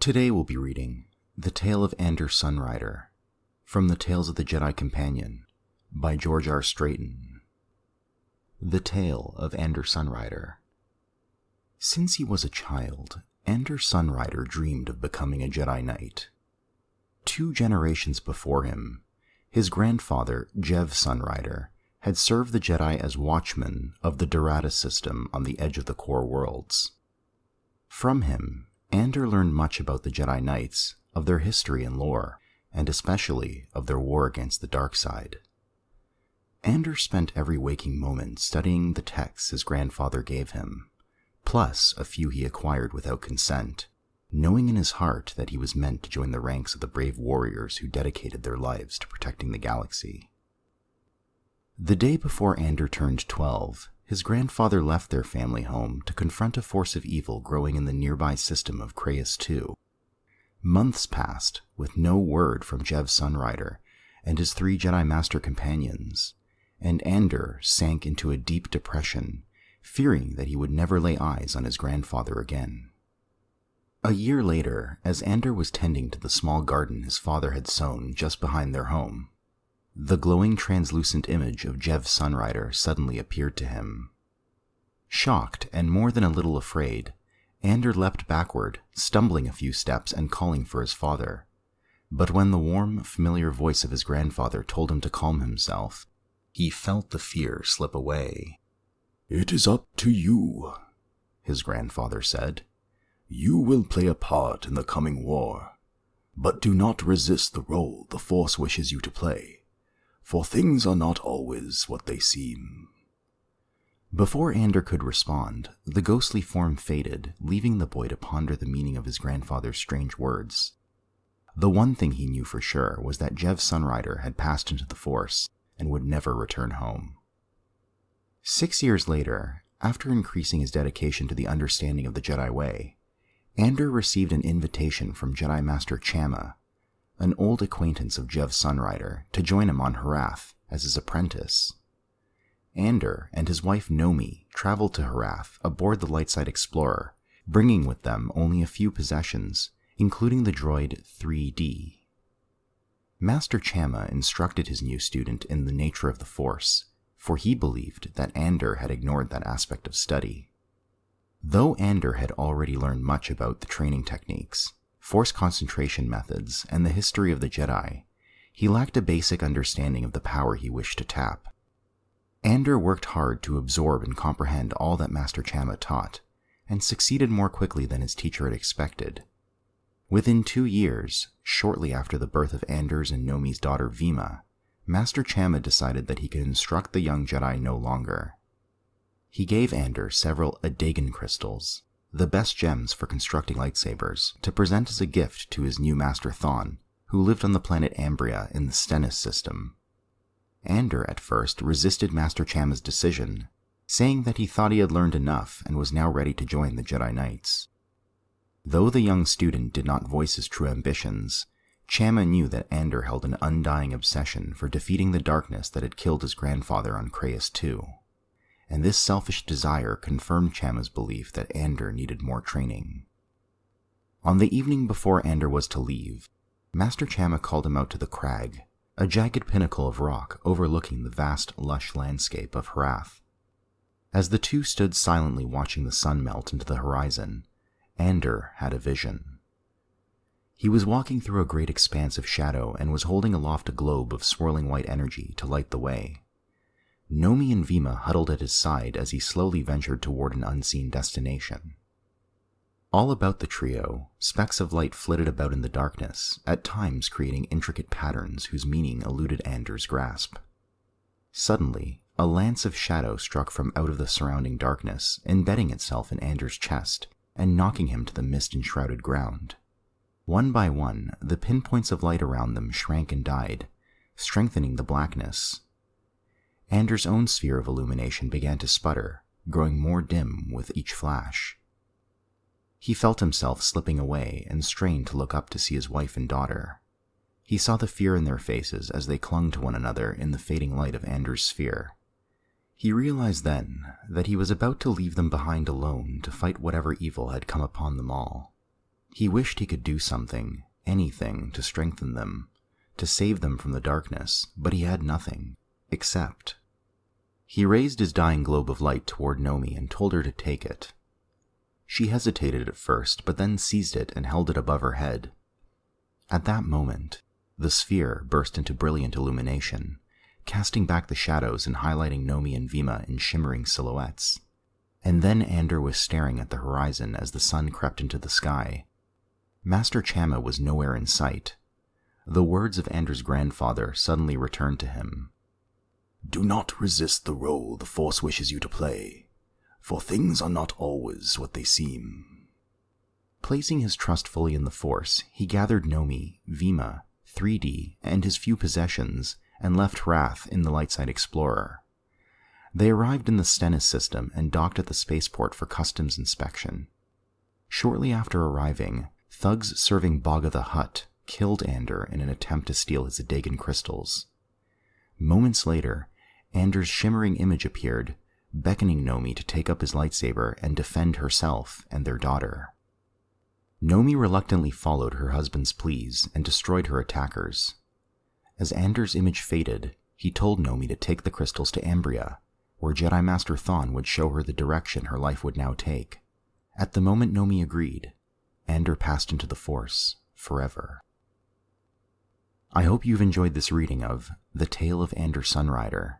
Today we'll be reading The Tale of Andur Sunrider from the Tales of the Jedi Companion by George R. Strayton. The Tale of Andur Sunrider. Since he was a child, Andur Sunrider dreamed of becoming a Jedi Knight. 2 generations before him, his grandfather, Jedi Sunrider, had served the Jedi as watchman of the Dorada system on the edge of the core worlds. From him, Andur learned much about the Jedi Knights, of their history and lore, and especially of their war against the dark side. Andur spent every waking moment studying the texts his grandfather gave him, plus a few he acquired without consent, knowing in his heart that he was meant to join the ranks of the brave warriors who dedicated their lives to protecting the galaxy. The day before Andur turned 12, his grandfather left their family home to confront a force of evil growing in the nearby system of Crayus II. Months passed with no word from Jedi Sunrider and his 3 Jedi Master Companions, and Andur sank into a deep depression, fearing that he would never lay eyes on his grandfather again. A year later, as Andur was tending to the small garden his father had sown just behind their home, the glowing translucent image of Jedi Sunrider suddenly appeared to him. Shocked and more than a little afraid, Andur leapt backward, stumbling a few steps and calling for his father. But when the warm, familiar voice of his grandfather told him to calm himself, he felt the fear slip away. "It is up to you," his grandfather said. "You will play a part in the coming war, but do not resist the role the Force wishes you to play. For things are not always what they seem." Before Andur could respond, the ghostly form faded, leaving the boy to ponder the meaning of his grandfather's strange words. The one thing he knew for sure was that Jedi Sunrider had passed into the Force and would never return home. 6 years later, after increasing his dedication to the understanding of the Jedi way, Andur received an invitation from Jedi Master Chamma, an old acquaintance of Jedi Sunrider, to join him on Harath as his apprentice. Andur and his wife Nomi traveled to Harath aboard the Lightside Explorer, bringing with them only a few possessions, including the droid 3D. Master Chamma instructed his new student in the nature of the Force, for he believed that Andur had ignored that aspect of study. Though Andur had already learned much about the training techniques, Force concentration methods, and the history of the Jedi, he lacked a basic understanding of the power he wished to tap. Andur worked hard to absorb and comprehend all that Master Chamma taught, and succeeded more quickly than his teacher had expected. Within 2 years, shortly after the birth of Andur's and Nomi's daughter Vima, Master Chamma decided that he could instruct the young Jedi no longer. He gave Andur several Adagan crystals, the best gems for constructing lightsabers, to present as a gift to his new master Thawne, who lived on the planet Ambria in the Stennis system. Andur at first resisted Master Chamma's decision, saying that he thought he had learned enough and was now ready to join the Jedi Knights. Though the young student did not voice his true ambitions, Chamma knew that Andur held an undying obsession for defeating the darkness that had killed his grandfather on Crayus II. And this selfish desire confirmed Chamma's belief that Andur needed more training. On the evening before Andur was to leave, Master Chamma called him out to the crag, a jagged pinnacle of rock overlooking the vast, lush landscape of Harath. As the two stood silently watching the sun melt into the horizon, Andur had a vision. He was walking through a great expanse of shadow and was holding aloft a globe of swirling white energy to light the way. Nomi and Vima huddled at his side as he slowly ventured toward an unseen destination. All about the trio, specks of light flitted about in the darkness, at times creating intricate patterns whose meaning eluded Andur's grasp. Suddenly, a lance of shadow struck from out of the surrounding darkness, embedding itself in Andur's chest and knocking him to the mist-enshrouded ground. One by one, the pinpoints of light around them shrank and died, strengthening the blackness. Andur's own sphere of illumination began to sputter, growing more dim with each flash. He felt himself slipping away and strained to look up to see his wife and daughter. He saw the fear in their faces as they clung to one another in the fading light of Andur's sphere. He realized then that he was about to leave them behind alone to fight whatever evil had come upon them all. He wished he could do something, anything, to strengthen them, to save them from the darkness, but he had nothing, except... He raised his dying globe of light toward Nomi and told her to take it. She hesitated at first, but then seized it and held it above her head. At that moment, the sphere burst into brilliant illumination, casting back the shadows and highlighting Nomi and Vima in shimmering silhouettes. And then Andur was staring at the horizon as the sun crept into the sky. Master Chamma was nowhere in sight. The words of Andur's grandfather suddenly returned to him. Do not resist the role the Force wishes you to play, for things are not always what they seem. Placing his trust fully in the Force, he gathered Nomi, Vima, 3D, and his few possessions, and left Wrath in the Lightside Explorer. They arrived in the Stennis system and docked at the spaceport for customs inspection. Shortly after arriving, thugs serving Bogga the Hutt killed Andur in an attempt to steal his Adegan crystals. Moments later, Andur's shimmering image appeared, beckoning Nomi to take up his lightsaber and defend herself and their daughter. Nomi reluctantly followed her husband's pleas and destroyed her attackers. As Andur's image faded, he told Nomi to take the crystals to Ambria, where Jedi Master Thrawn would show her the direction her life would now take. At the moment Nomi agreed, Andur passed into the Force forever. I hope you've enjoyed this reading of The Tale of Andur Sunrider.